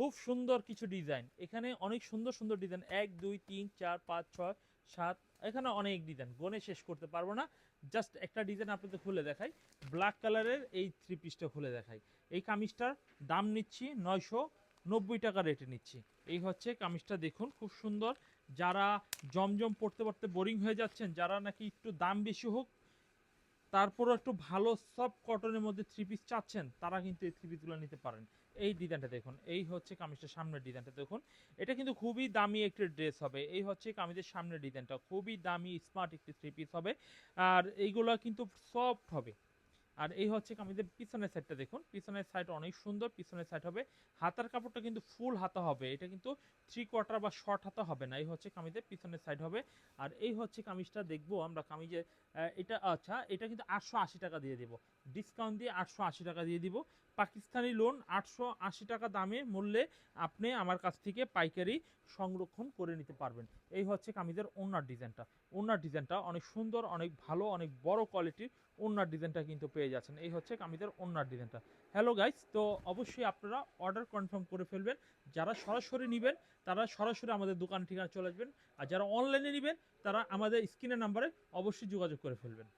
খুব সুন্দর কিছু ডিজাইন, এখানে অনেক সুন্দর সুন্দর ডিজাইন, 1 2 3 4 5 6 7, এখানে অনেক ডিজাইন গনে শেষ করতে পারবো না। জাস্ট একটা ডিজাইন আপনাদের খুলে দেখাই, ব্ল্যাক কালারের এই থ্রি পিসটা খুলে দেখাই। এই কামিজটার দাম নিচ্ছি 990 টাকা রেটে নিচ্ছি। এই হচ্ছে কামিজটা, দেখুন খুব সুন্দর। যারা জমজম পড়তে পড়তে বোরিং হয়ে যাচ্ছেন, যারা নাকি একটু দাম বেশি হোক তারপরও একটু ভালো সফট কটনের মধ্যে থ্রি পিস চাচ্ছেন, তারা কিন্তু এই থ্রি পিসগুলো নিতে পারেন। এই ডিজাইনটা দেখুন, এই হচ্ছে কামিজটার সামনের ডিজাইনটা দেখুন। এটা কিন্তু খুবই দামি একটি ড্রেস হবে। এই হচ্ছে কামিজের সামনের ডিজাইনটা, খুবই দামি স্মার্ট একটি থ্রি পিস হবে। আর এইগুলো কিন্তু সফট হবে। আর এই হচ্ছে কামিজের পিছনের সাইডটা দেখুন, পিছনের সাইড অনেক সুন্দর। পিছনের সাইড হবে, হাতার কাপড়টা কিন্তু ফুল হাতা হবে, এটা কিন্তু 3/4 বা শর্ট হাতা হবে না। এই হচ্ছে কামিজের পিছনের সাইড হবে। আর এই হচ্ছে কামিজটা দেখবো আমরা কামিজে, এটা আচ্ছা, এটা কিন্তু 880 টাকা দিয়ে দিব, ডিসকাউন্ট দিয়ে 880 টাকা দিয়ে দিব। পাকিস্তানি লোন 880 টাকা দামে মূল্যে আপনি আমার কাছ থেকে পাইকারি সংরক্ষণ করে নিতে পারবেন। এই হচ্ছে কামিজের ওড়নার ডিজাইনটা। ওড়নার ডিজাইনটা অনেক সুন্দর, অনেক ভালো, অনেক বড় কোয়ালিটির ওড়নার ডিজাইনটা কিন্তু পেয়ে যাচ্ছেন। এই হচ্ছে কামিজের ওড়নার ডিজাইনটা। হ্যালো গাইস, তো অবশ্যই আপনারা অর্ডার কনফার্ম করে ফেলবেন। যারা সরাসরি নেবেন তারা সরাসরি আমাদের দোকান ঠিকানা চলে আসবেন, আর যারা অনলাইনে নেবেন তারা আমাদের স্ক্রিনের নাম্বারে অবশ্যই যোগাযোগ করে ফেলবেন।